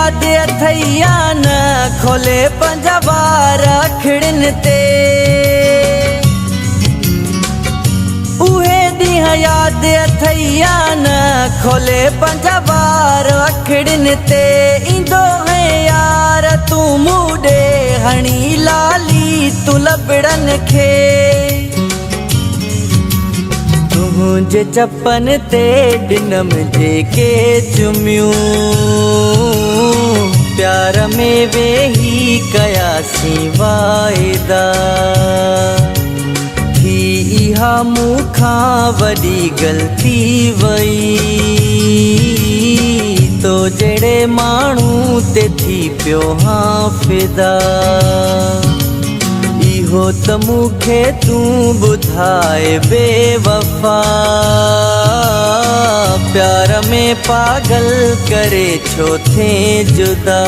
याद अथैया न खोले पंजवार अखड़न ते उहे ॾींहं याद अथैया न खोले पंजवार अखड़न ते ईंदो है यार तू मूडे हणी लाली तू लबड़न खे तुझे चपन ते डिनम जेके चुमियूं प्यार में वेही कयासी वाइदा थी इहा मूंखां वॾी गलती वई तो जहिड़े माण्हू ते थी पियो हाँ फिदा इहो त मूंखे तूं ॿुधाए बेवफा प्यार में पागल करे छो थे जुदा।